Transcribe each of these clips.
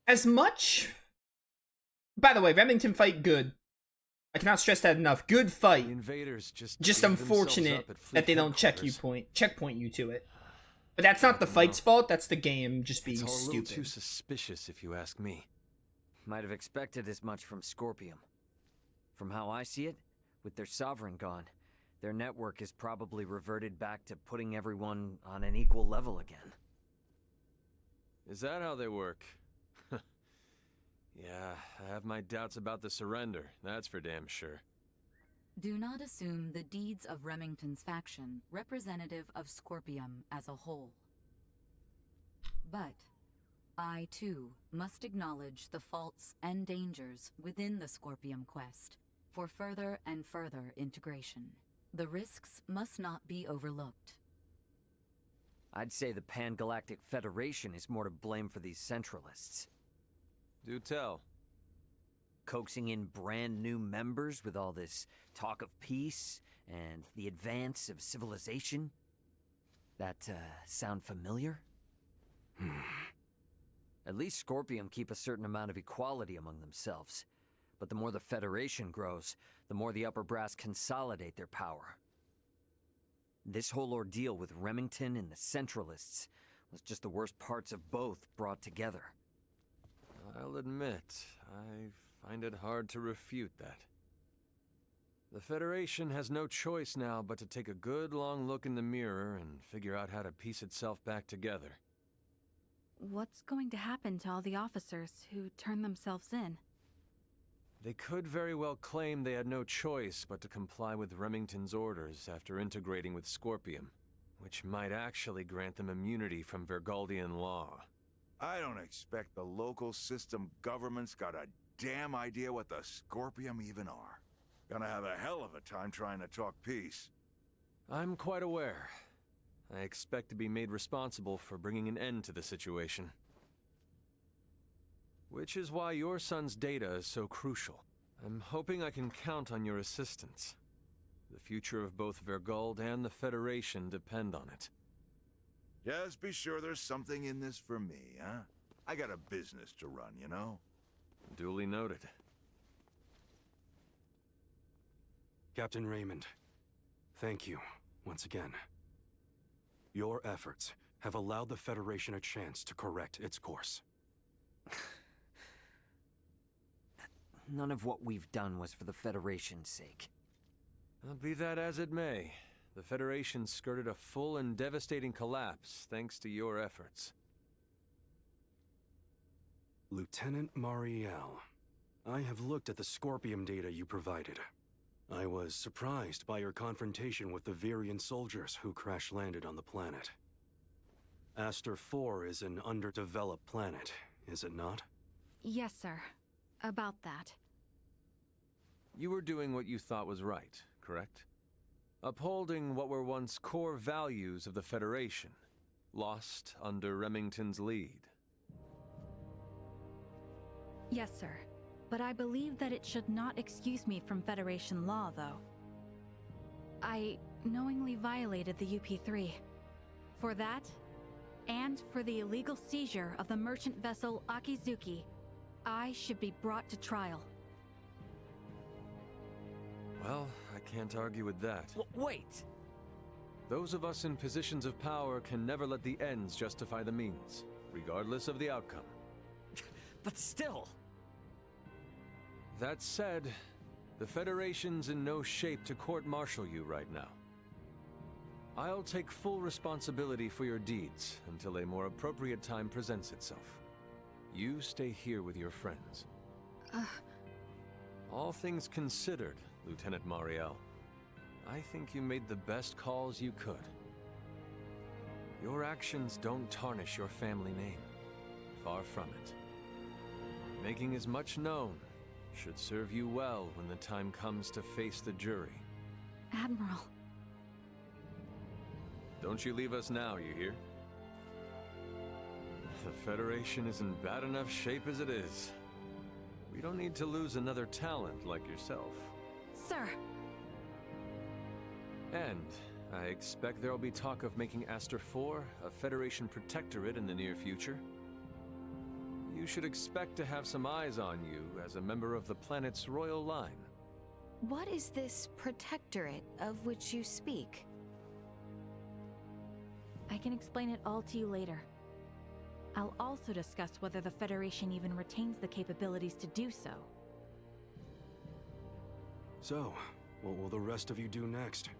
As much. By the way, Remington fight good. I cannot stress that enough. Good fight. The invaders Just unfortunate that they don't checkpoint you to it. But that's not the fight's fault. That's the game just being it's all stupid. A little too suspicious, if you ask me. Might have expected as much from Scorpium. From how I see it, with their sovereign gone, their network is probably reverted back to putting everyone on an equal level again. Is that how they work? Yeah, I have my doubts about the surrender, that's for damn sure. Do not assume the deeds of Remington's faction representative of Scorpium as a whole. But I, too, must acknowledge the faults and dangers within the Scorpium quest for further and further integration. The risks must not be overlooked. I'd say the Pan-Galactic Federation is more to blame for these Centralists. Do tell. Coaxing in brand new members with all this talk of peace and the advance of civilization? That, sound familiar? At least Scorpium keep a certain amount of equality among themselves. But the more the Federation grows, the more the upper brass consolidate their power. This whole ordeal with Remington and the Centralists was just the worst parts of both brought together. I'll admit, I find it hard to refute that. The Federation has no choice now but to take a good long look in the mirror and figure out how to piece itself back together. What's going to happen to all the officers who turn themselves in? They could very well claim they had no choice but to comply with Remington's orders after integrating with Scorpium, which might actually grant them immunity from Vergaldian law. I don't expect the local system government's got a damn idea what the Scorpium even are. Gonna have a hell of a time trying to talk peace. I'm quite aware. I expect to be made responsible for bringing an end to the situation. Which is why your son's data is so crucial. I'm hoping I can count on your assistance. The future of both Vergald and the Federation depend on it. Just be sure there's something in this for me, huh? I got a business to run, you know? Duly noted. Captain Raymond, thank you once again. Your efforts have allowed the Federation a chance to correct its course. None of what we've done was for the Federation's sake. Be that as it may, the Federation skirted a full and devastating collapse thanks to your efforts. Lieutenant Mariel, I have looked at the Scorpium data you provided. I was surprised by your confrontation with the Virian soldiers who crash-landed on the planet. Aster 4 is an underdeveloped planet, is it not? Yes, sir. About that. You were doing what you thought was right, correct? Upholding what were once core values of the Federation, lost under Remington's lead. Yes, sir. But I believe that it should not excuse me from Federation law, though. I knowingly violated the UP-3. For that, and for the illegal seizure of the merchant vessel Akizuki, I should be brought to trial. Well, I can't argue with that. Wait! Those of us in positions of power can never let the ends justify the means, regardless of the outcome. But still! That said, the Federation's in no shape to court-martial you right now. I'll take full responsibility for your deeds until a more appropriate time presents itself. You stay here with your friends. All things considered, Lieutenant Mariel, I think you made the best calls you could. Your actions don't tarnish your family name. Far from it. Making as much known should serve you well when the time comes to face the jury. Admiral. Don't you leave us now, you hear? The Federation is in bad enough shape as it is. We don't need to lose another talent like yourself. Sir! And I expect there'll be talk of making Aster 4 a Federation protectorate in the near future. You should expect to have some eyes on you as a member of the planet's royal line. What is this protectorate of which you speak? I can explain it all to you later. I'll also discuss whether the Federation even retains the capabilities to do so. So, what will the rest of you do next?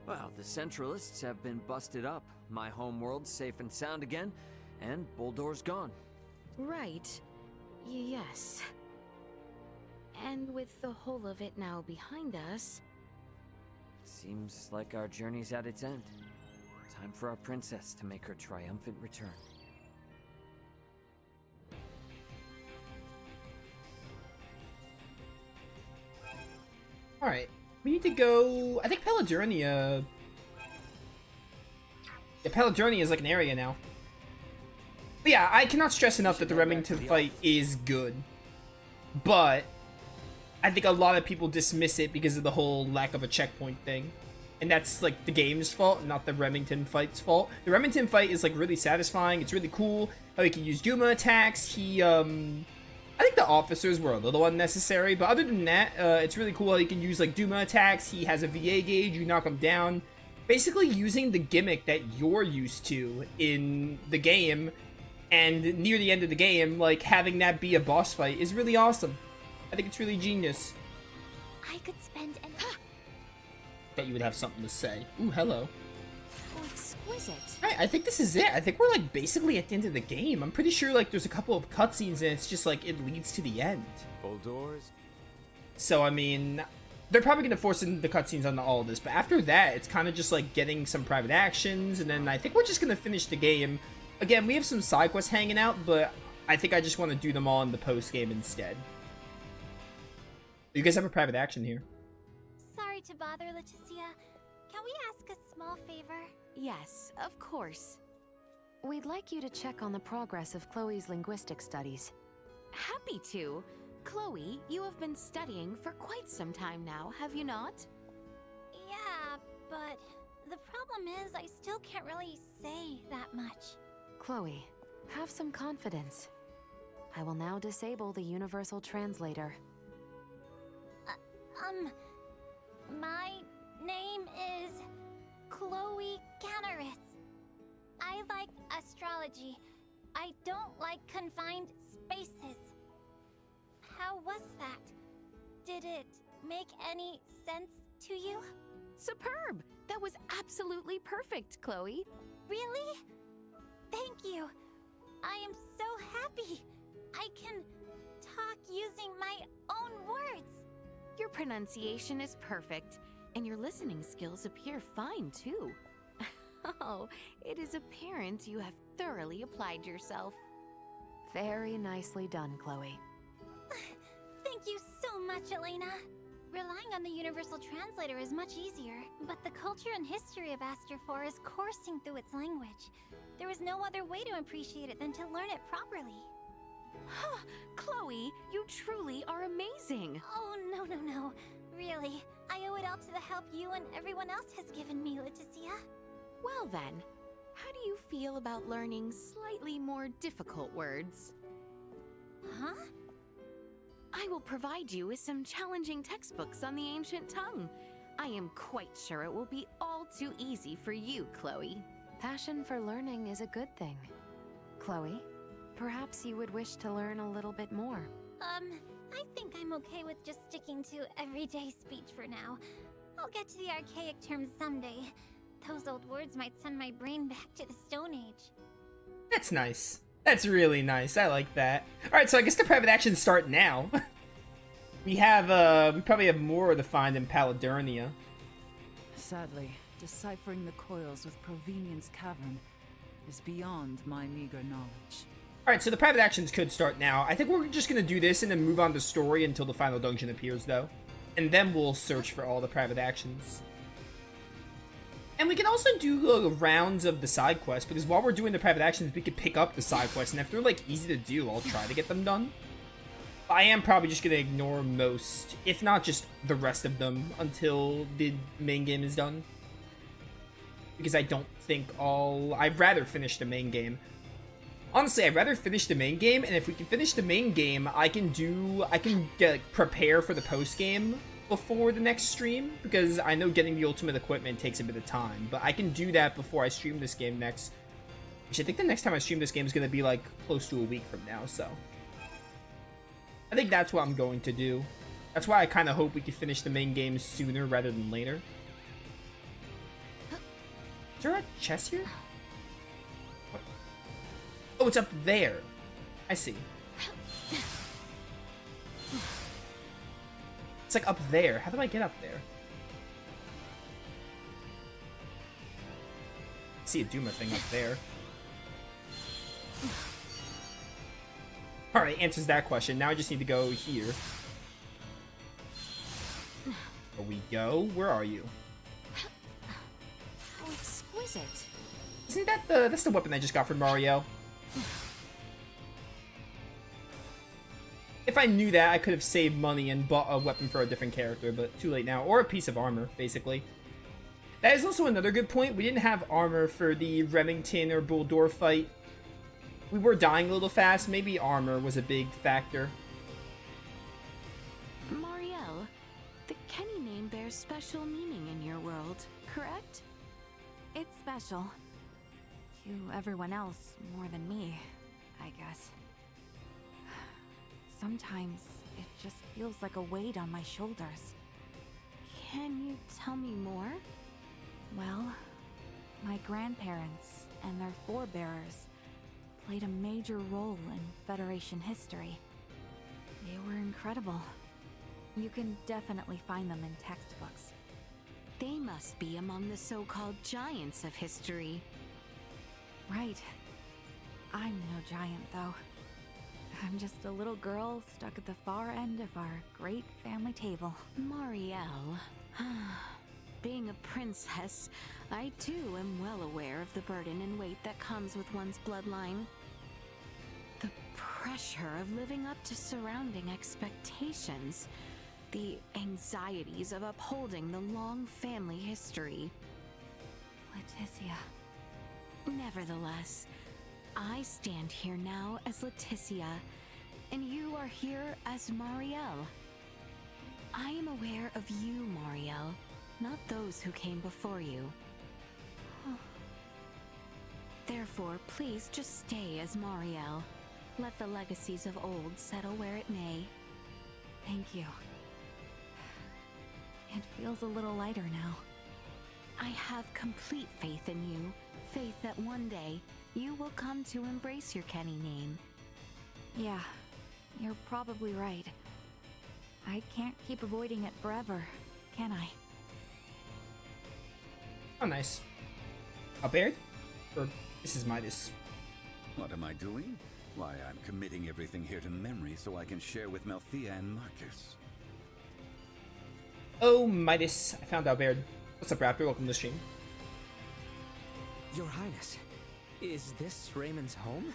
Well, the Centralists have been busted up, my homeworld's safe and sound again, and Boldor's gone. Right. Yes. And with the whole of it now behind us... Seems like our journey's at its end. Time for our princess to make her triumphant return. Alright. We need to go... I think Paladurnia... Yeah, Paladurnia is like an area now. But yeah, I cannot stress enough that the Remington fight is good. But... I think a lot of people dismiss it because of the whole lack of a checkpoint thing. And that's like the game's fault, not the Remington fight's fault. The Remington fight is like really satisfying. It's really cool how he can use Duma attacks. I think the officers were a little unnecessary, but other than that, it's really cool how he can use like Duma attacks. He has a VA gauge, you knock him down. Basically using the gimmick that you're used to in the game, and near the end of the game, like having that be a boss fight is really awesome. I think it's really genius. I could spend an... Bet you would have something to say. Ooh, hello. Oh, exquisite. Alright, I think this is it. I think we're like basically at the end of the game. I'm pretty sure like there's a couple of cutscenes and it's just like it leads to the end. Boldor's? So I mean, they're probably gonna force in the cutscenes on all of this, but after that, it's kind of just like getting some private actions, and then I think we're just gonna finish the game. Again, we have some side quests hanging out, but I think I just want to do them all in the post game instead. You guys have a private action here. Sorry to bother, Laeticia. Can we ask a small favor? Yes, of course. We'd like you to check on the progress of Chloe's linguistic studies. Happy to. Chloe, you have been studying for quite some time now, have you not? Yeah, but the problem is I still can't really say that much. Chloe, have some confidence. I will now disable the universal translator. My name is Chloe Canneris. I like astrology. I don't like confined spaces. How was that? Did it make any sense to you? Superb! That was absolutely perfect, Chloe. Really? Thank you. I am so happy. I can talk using my own words. Your pronunciation is perfect, and your listening skills appear fine, too. Oh, it is apparent you have thoroughly applied yourself. Very nicely done, Chloe. Thank you so much, Elena. Relying on the Universal Translator is much easier, but the culture and history of Aster 4 is coursing through its language. There is no other way to appreciate it than to learn it properly. Huh, Chloe, you truly are amazing. Oh, no. Really, I owe it all to the help you and everyone else has given me, Laeticia. Well then, how do you feel about learning slightly more difficult words? Huh? I will provide you with some challenging textbooks on the ancient tongue. I am quite sure it will be all too easy for you, Chloe. Passion for learning is a good thing. Chloe, perhaps you would wish to learn a little bit more. I think I'm okay with just sticking to everyday speech for now. I'll get to the archaic terms someday. Those old words might send my brain back to the Stone Age. That's nice. That's really nice. I like that. Alright, so I guess the private actions start now. we probably have more to find in Paladurnia. Sadly, deciphering the coils with Provenient's cavern is beyond my meager knowledge. Alright, so the private actions could start now. I think we're just gonna do this and then move on to story until the final dungeon appears, though. And then we'll search for all the private actions. And we can also do rounds of the side quests, because while we're doing the private actions, we could pick up the side quests, and if they're, like, easy to do, I'll try to get them done. I am probably just gonna ignore most, if not just the rest of them, until the main game is done. Because I don't think I'd rather finish the main game. Honestly, I'd rather finish the main game, and if we can finish the main game, I can prepare for the post game before the next stream, because I know getting the ultimate equipment takes a bit of time, but I can do that before I stream this game next. Which I think the next time I stream this game is going to be like close to a week from now, so I think that's what I'm going to do. That's why I kind of hope we can finish the main game sooner rather than later. Is there a chest here? What? Oh, it's up there. I see. It's like up there. How do I get up there? I see a Duma thing up there. Alright, answers that question. Now I just need to go here. There we go. Where are you? How exquisite. Isn't that that's the weapon I just got from Mario? If I knew that, I could have saved money and bought a weapon for a different character, but too late now. Or a piece of armor, basically. That is also another good point. We didn't have armor for the Remington or Bulldor fight. We were dying a little fast. Maybe armor was a big factor. Marielle, the Kenny name bears special meaning in your world, correct? It's special. To everyone else more than me, I guess. Sometimes it just feels like a weight on my shoulders. Can you tell me more? Well, my grandparents and their forebearers played a major role in Federation history. They were incredible. You can definitely find them in textbooks. They must be among the so-called giants of history. Right. I'm no giant, though. I'm just a little girl stuck at the far end of our great family table. Marielle, being a princess, I too am well aware of the burden and weight that comes with one's bloodline. The pressure of living up to surrounding expectations. The anxieties of upholding the long family history. Laeticia. Nevertheless, I stand here now as Laeticia, and you are here as Marielle. I am aware of you, Marielle, not those who came before you. Therefore, please just stay as Marielle. Let the legacies of old settle where it may. Thank you. It feels a little lighter now. I have complete faith in you. Faith that one day, you will come to embrace your Kenny name. Yeah, you're probably right. I can't keep avoiding it forever, can I? Oh, nice. Albert? Or this is Midas. What am I doing? Why, I'm committing everything here to memory so I can share with Melthea and Marcus. Oh, Midas. I found Albert. What's up, Raptor? Welcome to the stream. Your Highness, is this Raymond's home?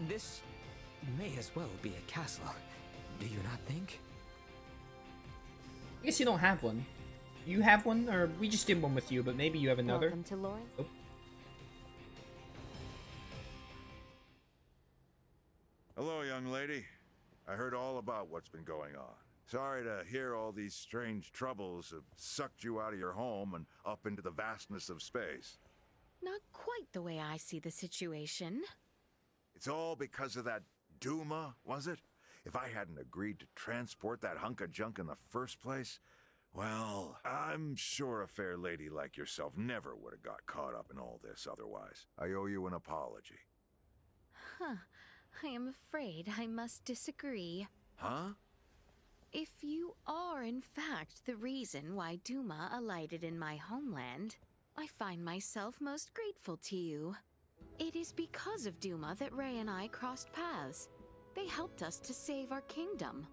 This may as well be a castle, do you not think? I guess you don't have one. You have one, or we just did one with you, but maybe you have another. Welcome to Lawrence. Oh. Hello, young lady. I heard all about what's been going on. Sorry to hear all these strange troubles have sucked you out of your home and up into the vastness of space. Not quite the way I see the situation. It's all because of that Duma, was it? If I hadn't agreed to transport that hunk of junk in the first place, well, I'm sure a fair lady like yourself never would have got caught up in all this otherwise. I owe you an apology. Huh. I am afraid I must disagree. Huh? If you are, in fact, the reason why Duma alighted in my homeland, I find myself most grateful to you. It is because of Duma that Ray and I crossed paths. They helped us to save our kingdom.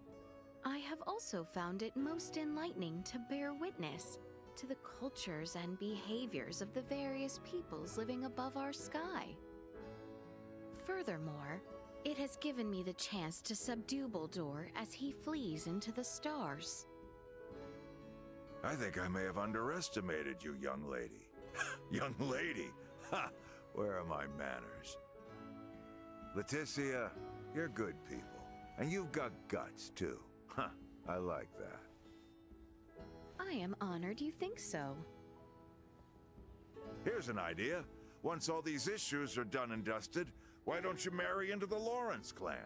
I have also found it most enlightening to bear witness to the cultures and behaviors of the various peoples living above our sky. Furthermore, it has given me the chance to subdue Bulldor as he flees into the stars. I think I may have underestimated you, young lady. Young lady? Ha! Where are my manners? Laeticia, you're good people. And you've got guts, too. Huh, I like that. I am honored you think so. Here's an idea. Once all these issues are done and dusted, why don't you marry into the Lawrence clan?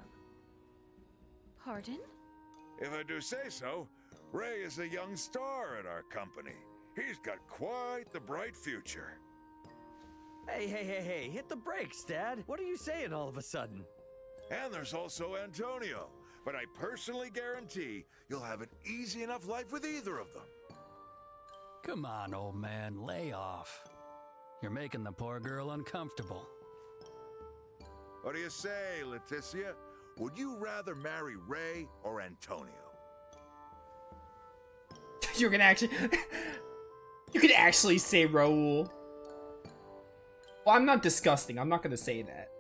Pardon? If I do say so, Ray is a young star at our company. He's got quite the bright future. Hey, hit the brakes, Dad. What are you saying all of a sudden? And there's also Antonio. But I personally guarantee you'll have an easy enough life with either of them. Come on, old man, lay off. You're making the poor girl uncomfortable. What do you say, Laeticia? Would you rather marry Ray or Antonio? You're gonna actually... You could actually say Raul. Well, I'm not disgusting. I'm not gonna say that.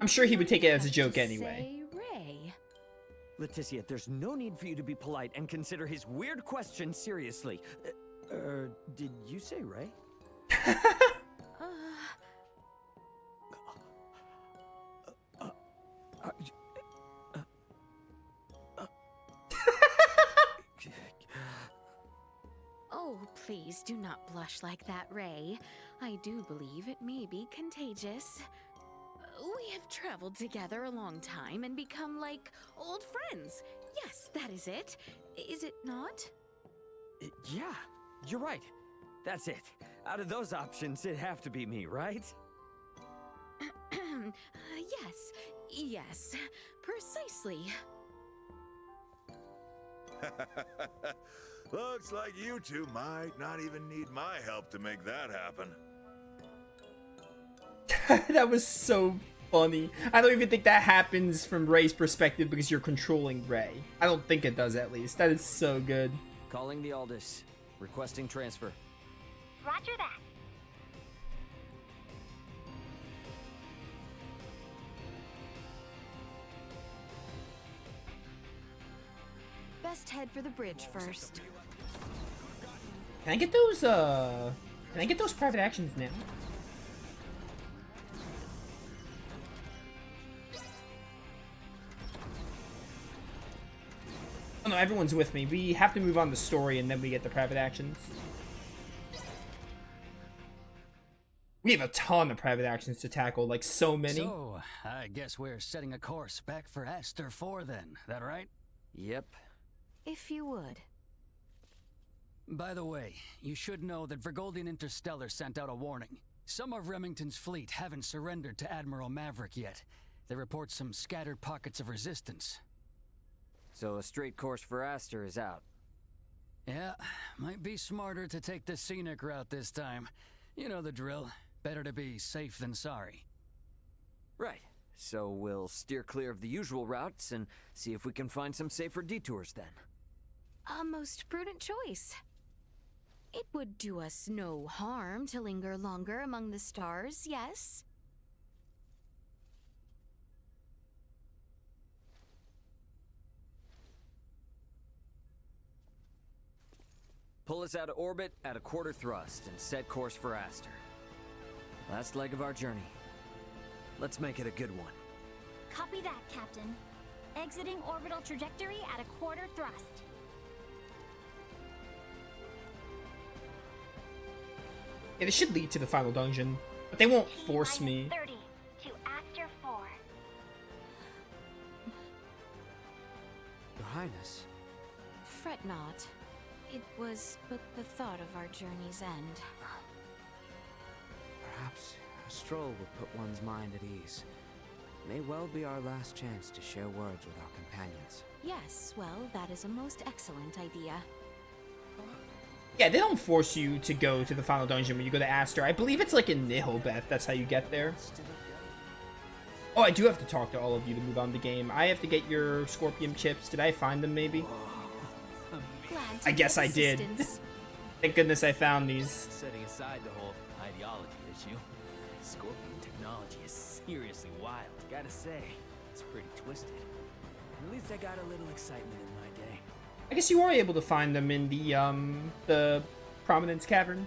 I'm sure he would take it as a joke anyway. Ray. Laeticia, there's no need for you to be polite and consider his weird question seriously. Did you say Ray? Oh, please do not blush like that, Ray. I do believe it may be contagious. We have traveled together a long time and become like old friends. Yes, that is it. Is it not? Yeah, you're right. That's it. Out of those options, it'd have to be me, right? Yes, precisely. Looks like you two might not even need my help to make that happen. That was so funny. I don't even think that happens from Ray's perspective because you're controlling Ray. I don't think it does, at least. That is so good. Calling the Aldous. Requesting transfer. Roger that. Best head for the bridge first. Can I get those private actions now? Oh no, everyone's with me. We have to move on the story and then we get the private actions. We have a ton of private actions to tackle, like so many. So, I guess we're setting a course back for Aster 4 then, that right? Yep. If you would. By the way, you should know that Vergoldian Interstellar sent out a warning. Some of Remington's fleet haven't surrendered to Admiral Maverick yet. They report some scattered pockets of resistance. So a straight course for Aster is out. Yeah, might be smarter to take the scenic route this time. You know the drill. Better to be safe than sorry. Right. So we'll steer clear of the usual routes and see if we can find some safer detours then. A most prudent choice. It would do us no harm to linger longer among the stars, yes? Pull us out of orbit at a quarter thrust and set course for Aster. Last leg of our journey. Let's make it a good one. Copy that, Captain. Exiting orbital trajectory at a quarter thrust. Yeah, this should lead to the final dungeon, but they won't force me. 30 to Aster 4. Your Highness. Fret not. It was but the thought of our journey's end. Perhaps a stroll will put one's mind at ease. May well be our last chance to share words with our companions. Yes, well, that is a most excellent idea. Yeah, they don't force you to go to the final dungeon when you go to Aster. I believe it's like in Nihilbeth, that's how you get there. Oh, I do have to talk to all of you to move on the game. I have to get your Scorpium chips. Did I find them, maybe? Glad to I guess get I did. assistance. Thank goodness I found these. Setting aside the whole ideology issue, Scorpion technology is seriously wild. Gotta say, it's pretty twisted. At least I got a little excitement in my day. I guess you are able to find them in the Prominence Cavern.